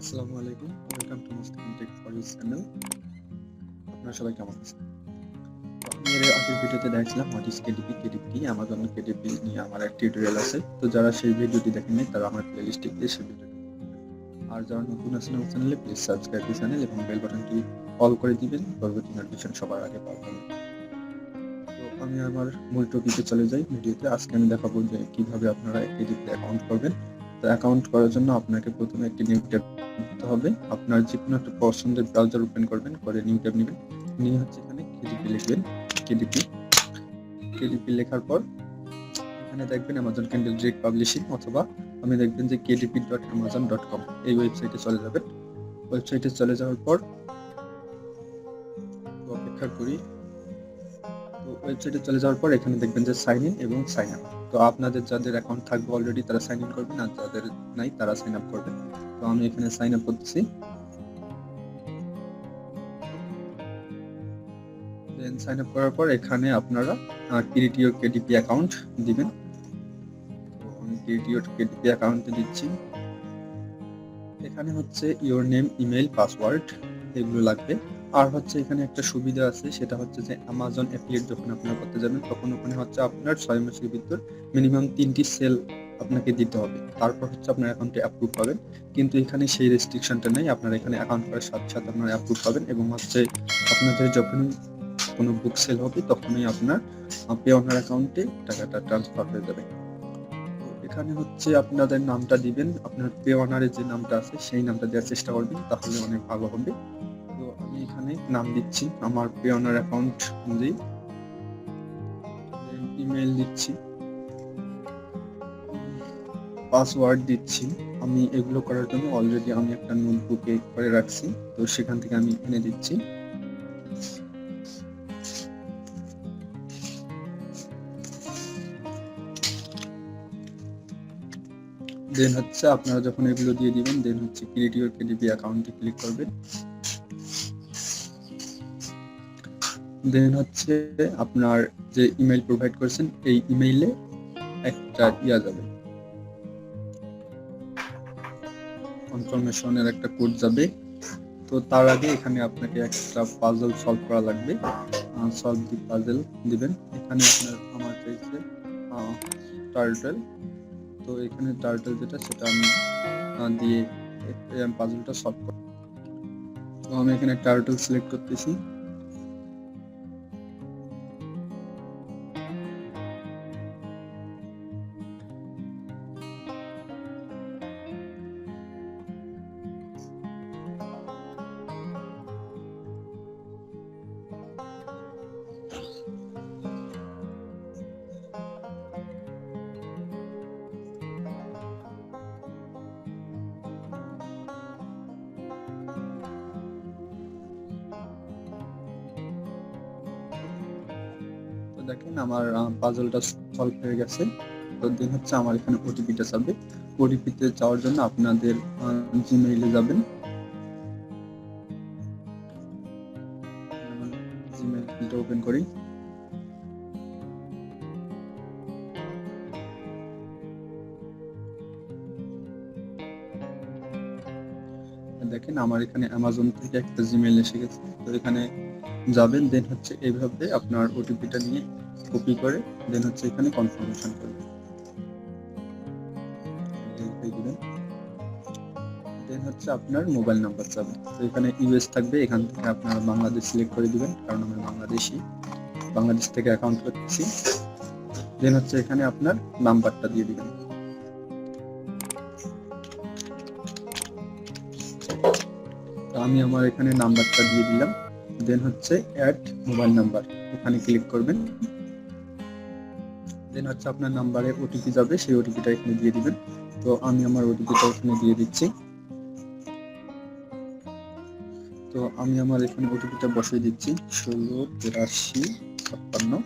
আসসালামু আলাইকুম, welcome to Muslim tech for you channel. আপনারা সবাই কেমন আছেন? আমি এর আগের ভিডিওতে দেখাচ্ছিলাম what is KDP. KDP Amazon KDP নিয়ে আমার একটা টিউটোরিয়াল আছে, তো যারা সেই ভিডিওটি দেখেননি তারা আমার প্লেলিস্টে গিয়ে সেই ভিডিওটি দেখবেন। আর যারা নতুন আছেন আমার চ্যানেলে, প্লিজ সাবস্ক্রাইব দি চ্যানেল এবং বেল বাটনটি অল করে দিবেন পরবর্তী নোটিফিকেশন সবার আগে পাওয়ার জন্য। তো আমি আমার মূল টপিকে চলে যাই ভিডিওতে। আজকে আমি দেখাবো যে কিভাবে আপনারা কেডিপি অ্যাকাউন্ট করবেন। তো অ্যাকাউন্ট করার জন্য আপনাকে প্রথমে একটি নিউ ট্যাব দিতে হবে। আপনার যে কোনো একটা পছন্দের ব্রাউজার ওপেন করবেন, করে নিউ ট্যাব নেবেন, নিয়ে হচ্ছে এখানে কেডিপি লিখবেন। কেডিপি লেখার পর এখানে দেখবেন অ্যামাজন ক্যান্ডেল ডিরেক্ট পাবলিশিং, অথবা আমি দেখবেন যে kdp.amazon.com এই ওয়েবসাইটে চলে যাবেন। ওয়েবসাইটে চলে যাওয়ার পর অপেক্ষা করি। তো ওয়েবসাইটে চলে যাওয়ার পর এখানে দেখবেন যে সাইন ইন এবং সাইন আপ। তো আপনাদের যাদের অ্যাকাউন্ট থাকবে অলরেডি তারা সাইন ইন করবেন, আর যাদের নাই তারা সাইন আপ করবেন। তো আমি এখানে সাইন আপ করতেছি। দেন সাইন আপ করার পর এখানে আপনারা ক্রিয়েট ইওর কেডিপি অ্যাকাউন্ট দিবেন। তো আমি ক্রিয়েট ইওর কেডিপি অ্যাকাউন্টে দিচ্ছি। এখানে হচ্ছে ইওর নেম, ইমেল, পাসওয়ার্ড এগুলো লাগবে। আর হচ্ছে এখানে একটা সুবিধা আছে, সেটা হচ্ছে যে অ্যামাজন অ্যাফিলিয়েট যখন আপনারা করতে যাবেন তখন ওখানে হচ্ছে আপনার 6 মাসের ভিতর মিনিমাম 3টি সেল আপনাকে দিতে হবে, তারপর হচ্ছে আপনার অ্যাকাউন্টে অ্যাপ্রুভ পাবেন। কিন্তু এখানে সেই রেস্ট্রিকশনটা নেই, আপনারা এখানে অ্যাকাউন্ট করার সাথে সাথে আপনারা অ্যাপ্রুভ পাবেন এবং হচ্ছে আপনাদের যখনই কোনো বুক সেল হবে তখনই আপনার পে অনার অ্যাকাউন্টে টাকাটা ট্রান্সফার হয়ে যাবে। এখানে হচ্ছে আপনাদের নামটা দিবেন, আপনার পে অনারের যে নামটা আছে সেই নামটা দেওয়ার চেষ্টা করবেন, তাহলে অনেক ভালো হবে। তো আমি এখানে নাম দিচ্ছি আমার পে অনার অ্যাকাউন্ট অনুযায়ী, ইমেল দিচ্ছি, পাসওয়ার্ড দিচ্ছি। আমি এগুলো করার জন্য অলরেডি আমি একটা নোটবুকে করে রাখছি, তো সেখান থেকে আমি এনে দিচ্ছি। দেন হচ্ছে আপনারা যখন এগুলো দিয়ে দিবেন, দেন হচ্ছে ক্রিয়েট ইওর কেডিপি অ্যাকাউন্টে ক্লিক করবেন। দেন হচ্ছে আপনার যে ইমেল প্রোভাইড করেছেন এই ইমেইলে একটা যাবে, কনফার্মেশনের একটা কোড যাবে। তো তার আগে এখানে আপনাকে একটা পাজল সলভ করা লাগবে, সলভ দি পাজল দিবেন। এখানে আমার চাইছে টার্টল, তো এখানে টার্টল যেটা সেটা আমি দিয়ে পাজলটা সলভ করব। তো আমি এখানে টার্টল সিলেক্ট করতেছি। দেখেন আমার পাজলটা সলভ হয়ে গেছে। তো দেন হচ্ছে আমার এখানে ওটিপিটা যাবে। ওটিপিতে যাওয়ার জন্য আপনাদের জিমেইলে যাবেন। জিমেইলটা ওপেন করি। দেখেন আমার এখানে অ্যামাজন থেকে একটা জিমেইল এসে গেছে। তো এখানে যাবেন, দেন হচ্ছে এইভাবে আপনার ওটিপিটা নিয়ে কপি করে দেন হচ্ছে এখানে কনফার্মেশন করবেন, দিবেন। দেন হচ্ছে আপনার মোবাইল নাম্বার যাবে। তো এখানে ইউএস থাকবে, এখান থেকে আপনারা বাংলাদেশ সিলেক্ট করে দিবেন, কারণ আমি বাংলাদেশ থেকে অ্যাকাউন্ট করতেছি। দেন হচ্ছে এখানে আপনার নাম্বারটা দিয়ে দিবেন। আমি আমার এখানে নাম্বারটা দিয়ে দিলাম। দেন হচ্ছে অ্যাড মোবাইল নাম্বার, এখানে ক্লিক করবেন। দেন হচ্ছে আপনার নাম্বারে ওটিপি যাবে, সেই ওটিপিটা এখানে দিয়ে দিবেন। তো আমি আমার ওটিপিটা এখানে দিয়ে দিচ্ছি। তো আমি আমার এখানে ওটিপিটা বসিয়ে দিচ্ছি 168356।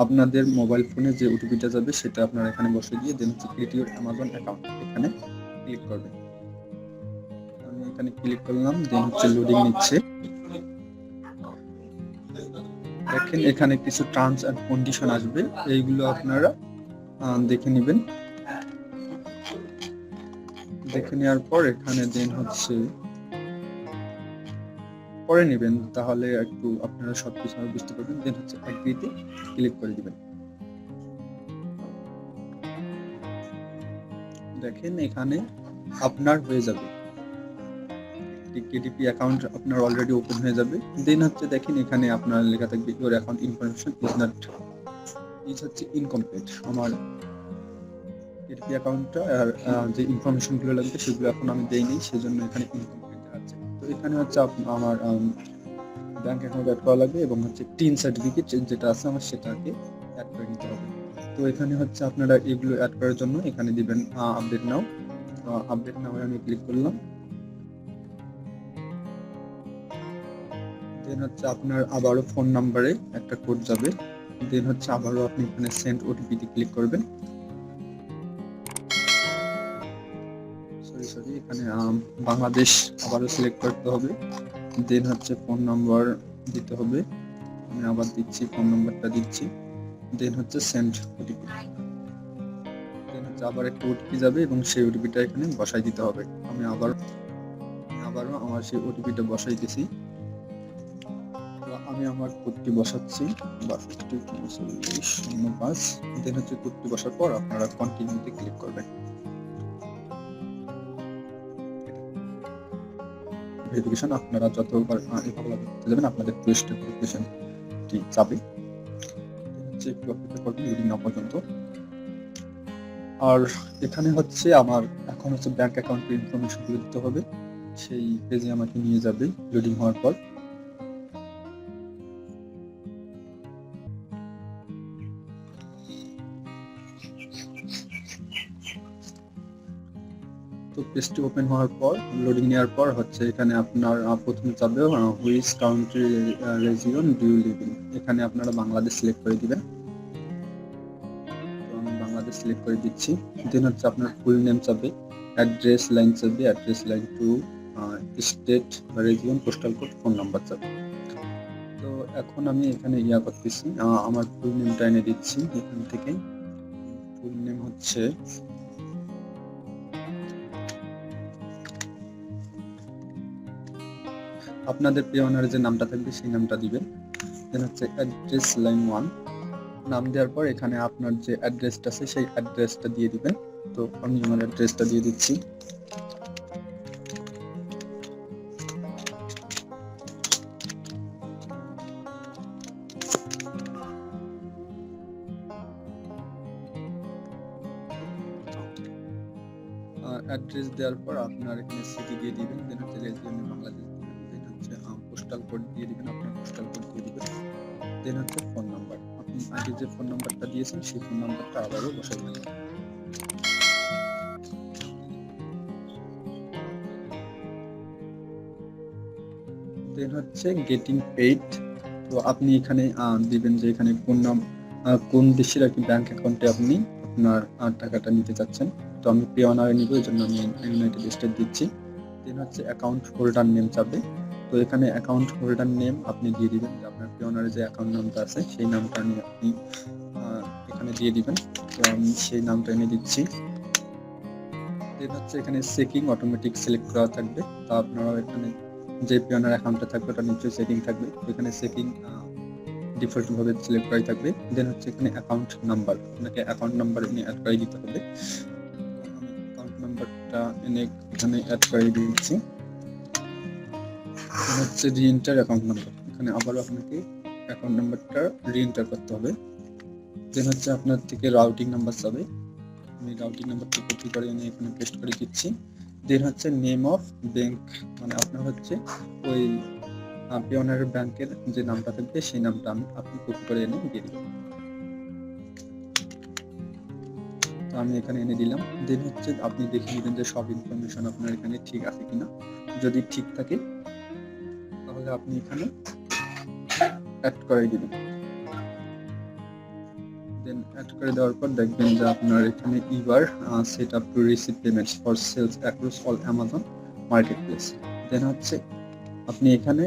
আপনাদের মোবাইল ফোনে যে ওটিপিটা যাবে সেটা আপনারা এখানে বসিয়ে দিয়ে দেন হচ্ছে ক্রিয়েট ইওর অ্যামাজন অ্যাকাউন্ট এখানে ক্লিক করবেন। আমি এখানে ক্লিক করলাম, দেন হচ্ছে লোডিং নিচ্ছে। দেখেন এখানে কিছু টার্মস এন্ড কন্ডিশন আসবে, এইগুলো আপনারা দেখে নেবেন। দেখে নেওয়ার পর এখানে দেন হচ্ছে পরে নেবেন, তাহলে একটু আপনারা সবকিছু বুঝতে পারবেন। দেন হচ্ছে এগ্রিতে ক্লিক করে দিবেন। দেখেন এখানে আপনার হয়ে যাবে, কেডিপি অ্যাকাউন্ট আপনার অলরেডি ওপেন হয়ে যাবে। দেন হচ্ছে দেখেন এখানে আপনার লেখা থাকবে ইউর অ্যাকাউন্ট ইনফরমেশন হচ্ছে ইনকমপ্লিট। আমার কেডিপি অ্যাকাউন্টটা আর যে ইনফরমেশনগুলো লাগবে সেগুলো এখন আমি দেইনি, সেজন্য এখানে ইনকমপ্লিট দেখাচ্ছে। তো এখানে হচ্ছে আমার ব্যাংক অ্যাকাউন্ট অ্যাড করা লাগবে এবং হচ্ছে টিন সার্টিফিকেট যেটা আছে আমার সেটাকে অ্যাড করে নিতে হবে। তো এখানে হচ্ছে আপনারা এগুলো অ্যাড করার জন্য এখানে দিবেন আপডেট নাও। আপডেট নাও আমি ক্লিক করলাম। দেন হচ্ছে আপনার আবারও ফোন নাম্বারে একটা কোড যাবে। দেন হচ্ছে আবারও আপনি এখানে সেন্ড ওটিপিতে ক্লিক করবেন। সরি এখানে বাংলাদেশ আবারও সিলেক্ট করতে হবে। দেন হচ্ছে ফোন নাম্বার দিতে হবে, আমি আবার দিচ্ছি, ফোন নাম্বারটা দিচ্ছি। দেন হচ্ছে সেন্ড ওটিপি। দেন হচ্ছে আবার একটা ওটিপি যাবে এবং সেই ওটিপিটা এখানে বসাই দিতে হবে। আমি আবারও আমার সেই ওটিপিটা বসাইতেছি। আমি আমার কোডটি বসাচ্ছি 623905। দেন হচ্ছে কোডটি বসার পর আপনারা কন্টিনিউতে ক্লিক করবেন। ভেরিফিকেশন আপনারা যতবার এভাবে করতে যাবেন আপনাদের টু স্টেপ ভেরিফিকেশনটি যাবে। হচ্ছে একটু অপেক্ষা করবেন লোডিং না পর্যন্ত। আর এখানে হচ্ছে আমার এখন হচ্ছে ব্যাংক অ্যাকাউন্টের ইনফরমেশনগুলো দিতে হবে, সেই পেজে আমাকে নিয়ে যাবে লোডিং হওয়ার পর। তো পেজটি ওপেন হওয়ার পর লোডিং নেওয়ার পর হচ্ছে এখানে আপনার প্রথমে যাবে which country region do you live in. এখানে আপনারা বাংলাদেশ সিলেক্ট করে দিবেন। তো আমি বাংলাদেশ সিলেক্ট করে দিচ্ছি। দেন হচ্ছে আপনার ফুল নেম চাবে, অ্যাড্রেস লাইন চাবে, অ্যাড্রেস লাইন টু স্টেট বা region, postal code, phone number চাবে। তো এখন আমি এখানে করতেছি, আমার ফুল নেমটা এনে দিচ্ছি এখান থেকে। ফুল নেম হচ্ছে আপনাদের পে অনার যে নামটা থাকবে সেই নামটা দিবেন। দেন হচ্ছে অ্যাড্রেস লাইন 1 নাম দেওয়ার পর এখানে আপনার যে অ্যাড্রেসটা আছে সেই অ্যাড্রেসটা দিয়ে দিবেন। তো আমি আমার অ্যাড্রেসটা দিয়ে দিচ্ছি। অ্যাড্রেস দেওয়ার পর আপনার এখানে সিটি দিয়ে দিবেন। দেন হচ্ছে রেজিয়নে বাংলাদেশ দিবেন। দেন হচ্ছে পোস্টাল কোড দিয়ে দিবেন, আপনার পোস্টাল কোড দিয়ে দিবেন। দেন হচ্ছে ফোন নাম্বার, আপনি আগে যে ফোন নাম্বারটা দিয়েছেন সেই ফোন নাম্বারটা আবারও বসাই দিবেন। দেন হচ্ছে গেটিং পেইড। তো আপনি এখানে দিবেন যে এখানে কোন দেশের আর কি ব্যাংক অ্যাকাউন্টে আপনি আপনার টাকাটা নিতে চাচ্ছেন। তো আমি পে অনারে নিব, এই জন্য আমি ইউনাইটেড স্টেট দিচ্ছি। দেন হচ্ছে অ্যাকাউন্ট হোল্ডার নেম চাবে। তো এখানে অ্যাকাউন্ট হোল্ডার নেম আপনি দিয়ে দিবেন যে আপনার পে অনারে যে অ্যাকাউন্ট নামটা আছে সেই নামটা নিয়ে আপনি এখানে দিয়ে দিবেন। তো আমি সেই নামটা এনে দিচ্ছি। দেন হচ্ছে এখানে চেকিং অটোমেটিক সিলেক্ট করা থাকবে। তা আপনারা এখানে যে পে অনার অ্যাকাউন্টটা থাকবে ওটা নিশ্চয়ই চেকিং থাকবে। এখানে চেকিং ডিফল্ট ভাবে সিলেক্ট করাই থাকবে। দেন হচ্ছে এখানে অ্যাকাউন্ট নাম্বার, আপনাকে অ্যাকাউন্ট নাম্বার এনে অ্যাড করে দিতে হবে। আমি অ্যাকাউন্ট নাম্বারটা এনে এখানে অ্যাড করে দিচ্ছি। হচ্ছে রিএন্টার অ্যাকাউন্ট নাম্বার, এখানে আবারও আপনাকে অ্যাকাউন্ট নাম্বারটা রিএন্টার করতে হবে। দেন হচ্ছে আপনার থেকে রাউটিং নাম্বার চাবে, আমি রাউটিং নাম্বারটা কপি করে এনে এখানে পেস্ট করে দিচ্ছি। দেন হচ্ছে নেম অফ ব্যাংক, মানে আপনার হচ্ছে ওই পে অনারের ব্যাংকের যে নামটা থাকবে সেই নামটা আপনি কপি করে এনে দিয়ে দিবেন। তো আমি এখানে এনে দিলাম। দেন হচ্ছে আপনি দেখে নেবেন যে সব ইনফরমেশন আপনার এখানে ঠিক আছে কিনা। যদি ঠিক থাকে তাহলে আপনি এখানে অ্যাড করে দিবেন। দেন অ্যাড করে দেওয়ার পর দেখবেন যে আপনার এখানে you're set up to receive payments for sales across all Amazon marketplace. Then হচ্ছে আপনি এখানে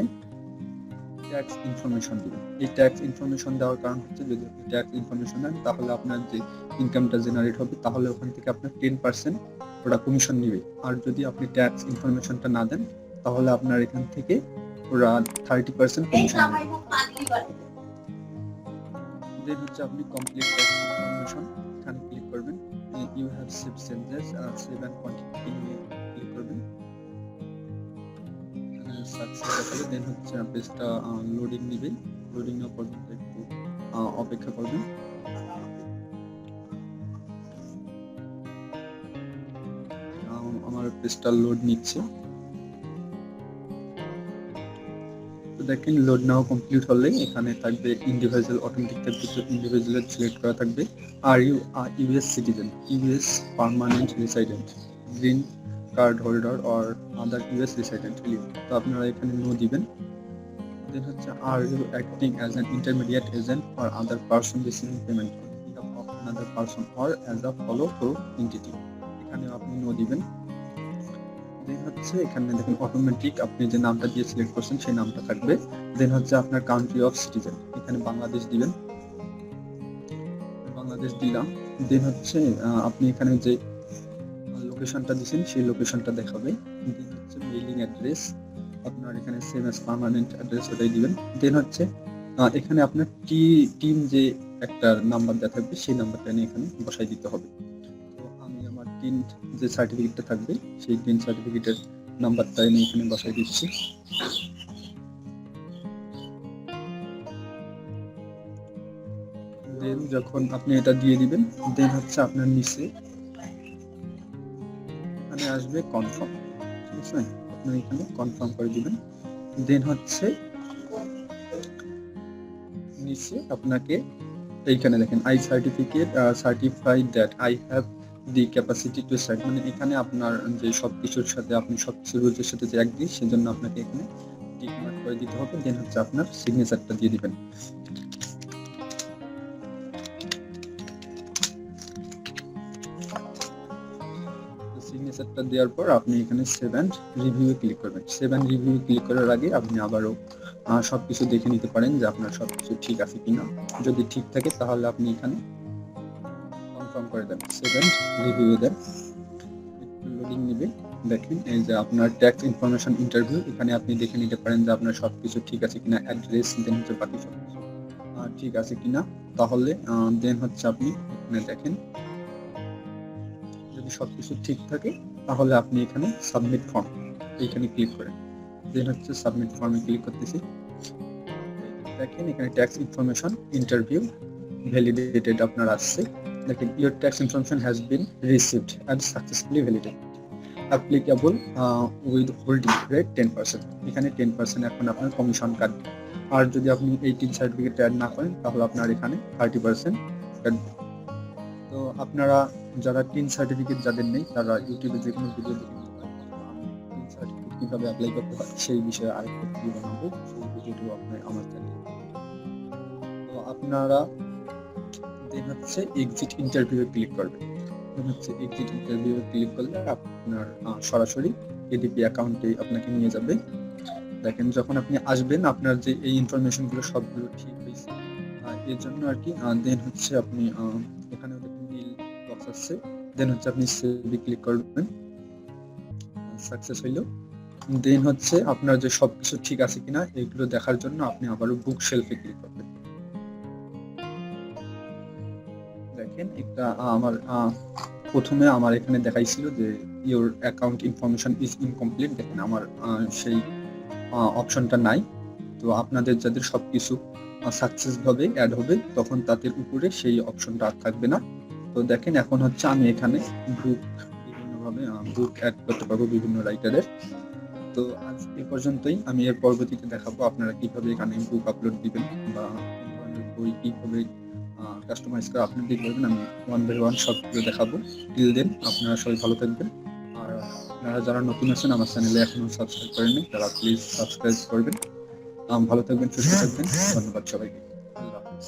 ট্যাক্স ইনফরমেশন দিবেন। এই ট্যাক্স ইনফরমেশন দেওয়ার কারণ হচ্ছে যদি আপনি ট্যাক্স ইনফরমেশন দেন তাহলে আপনার যে ইনকামটা জেনারেট হবে তাহলে ওখান থেকে আপনার 10% ওরা কমিশন নেবে। আর যদি আপনি ট্যাক্স ইনফরমেশনটা না দেন তাহলে আপনার এখান থেকে ওরা 30% কমিশন নেবে। দেন হচ্ছে আপনি কমপ্লিট ট্যাক্স ইনফরমেশন এখানে ক্লিক করবেন। You have save changes save and continue click করবেন। সাকসেস দেখাবে। দেন হচ্ছে পেজটা লোডিং নেবে। লোডিং নেওয়া পর্যন্ত একটু অপেক্ষা করবেন। আমার পেজটা লোড নিচ্ছে। তো দেখেন লোড নেওয়া কমপ্লিট হলে এখানে থাকবে ইন্ডিভিজুয়াল, অটোমেটিক থাকবে, তো ইন্ডিভিজুয়াল সিলেক্ট করা থাকবে। Are you US citizen, US permanent resident, green card holder or other US resident, তো আপনারা এখানে নো দিবেন। দেন হচ্ছে are you acting as an intermediate agent or other person receiving payment on behalf of another person or as a flow through entity, এখানে আপনি no দিবেন। Then হচ্ছে এখানে দেখেন অটোমেটিক আপনি যে নামটা দিয়ে সিলেক্ট করছেন সেই নামটা থাকবে। দেন হচ্ছে আপনার কান্ট্রি অফ সিটিজেন, এখানে বাংলাদেশ দিবেন। বাংলাদেশ দিলাম। দেন হচ্ছে আপনি এখানে যে লোকেশনটা দিয়েছেন সেই লোকেশনটা দেখাবে। দেন হচ্ছে মেইলিং অ্যাড্রেস আপনার এখানে সেম অ্যাজ পার্মানেন্ট অ্যাড্রেস ওটাই দিবেন। দেন হচ্ছে এখানে আপনার টিম যে একটা নাম্বার দেওয়া থাকবে সেই নাম্বারটা এনে এখানে বসাই দিতে হবে। তো আমি আমার টিন যে সার্টিফিকেটটা থাকবে সেই টিন সার্টিফিকেটের নাম্বারটা এনে এখানে বসাই দিচ্ছি। দেন যখন আপনি এটা দিয়ে দিবেন দেন হচ্ছে আপনার নিচে এখানে আসবে কনফার্ম, ঠিক আছে, আপনি এখানে কনফার্ম করে দিবেন। দেন হচ্ছে নিচে আপনাকে এইখানে দেখেন I certificate certified that I have the capacity to sight, মানে এখানে আপনার যে সবকিছুর সাথে আপনি সবকিছু রুলসের সাথে যে একদিন সেজন্য আপনাকে এখানে টিক মার্ক করে দিতে হবে। দেন হচ্ছে আপনার সিগনেচারটা দিয়ে দিবেন। সিগনেচারটা দেওয়ার পর আপনি এখানে সেভ অ্যান্ড রিভিউ ক্লিক করবেন। সেভ অ্যান্ড রিভিউ ক্লিক করার আগে আপনি আবারও সবকিছু দেখে নিতে পারেন যে আপনার সবকিছু ঠিক আছে কিনা। যদি ঠিক থাকে তাহলে আপনি এখানে কনফার্ম করে দেন, সেভ অ্যান্ড রিভিউ দেন। একটু লোডিং নেবে। দেখেন এই যে আপনার ট্যাক্স ইনফরমেশন ইন্টারভিউ, এখানে আপনি দেখে নিতে পারেন যে আপনার সবকিছু ঠিক আছে কিনা, অ্যাড্রেস দেন হচ্ছে বাকি সবকিছু ঠিক আছে কিনা। তাহলে দেন হচ্ছে আপনি এখানে দেখেন যদি সবকিছু ঠিক থাকে তাহলে আপনি এখানে সাবমিট ফর্ম এইখানে ক্লিক করেন। দেন হচ্ছে সাবমিট ফর্মে ক্লিক করতেছি। দেখেন এখানে ট্যাক্স ইনফরমেশন ইন্টারভিউ ভ্যালিডেটেড আপনার আসছে। দেখেন your tax information has been received and successfully validated, applicable with holding rate 10%, এখানে 10% এখন আপনার কমিশন কাটবে। আর যদি আপনি এই টিন সার্টিফিকেট অ্যাড না করেন তাহলে আপনার এখানে 30% কাটবে। তো আপনারা যারা টিন সার্টিফিকেট যাদের নেই তারা ইউটিউবে যে কোনো ভিডিও দেখে নিতে পারেন, অথবা আমি টিন সার্টিফিকেট কীভাবে অ্যাপ্লাই করতে হয় সেই বিষয়ে আরেকটা ভিডিও বানাবো, সেই ভিডিওটিও আপনি আমার চ্যানেলে। তো আপনারা দেন হচ্ছে এক্সিট ইন্টারভিউ ক্লিক করবেন। দেন হচ্ছে এক্সিট ইন্টারভিউ ক্লিক করলে আপনার সরাসরি কেডিপি অ্যাকাউন্টে আপনাকে নিয়ে যাবে। দেখেন যখন আপনি আসবেন আপনার যে এই ইনফরমেশনগুলো সবগুলো ঠিক হয়েছে এর জন্য আর কি। দেন হচ্ছে আপনি এখানে নীল বক্স আসছে, দেন হচ্ছে আপনি সেভে ক্লিক করবেন। সাকসেস হইল। দেন হচ্ছে আপনার যে সবকিছু ঠিক আছে কিনা এগুলো দেখার জন্য আপনি আবারও বুক শেলফে ক্লিক করবেন। দেখেন এটা আমার প্রথমে আমার এখানে দেখাইছিল যে your account information is incomplete, দেখেন আমার সেই অপশনটা নাই। তো আপনাদের যাদের সবকিছু সাকসেসভাবে অ্যাড হবে তখন তাদের উপরে সেই অপশনটা আর থাকবে না। তো দেখেন এখন হচ্ছে আমি এখানে বুক বিভিন্নভাবে বুক অ্যাড করতে পারবো বিভিন্ন রাইটারের। তো আজ এই পর্যন্তই, আমি এর পরবর্তীতে দেখাবো আপনারা কিভাবে এখানে বুক আপলোড দিবেন বা কোন ধরনের বই কিভাবে কাস্টমাইজ করে আপলোড দিতে পারবেন, আমি 1 by 1 সবগুলো দেখাবো। টিল দেন আপনারা সবাই ভালো থাকবেন। আর আপনারা যারা নতুন আছেন আমার চ্যানেলে এখনো সাবস্ক্রাইব করেননি তারা প্লিজ সাবস্ক্রাইব করবেন। ভালো থাকবেন, সুস্থ থাকবেন, ধন্যবাদ সবাইকে, আল্লাহ হাফেজ।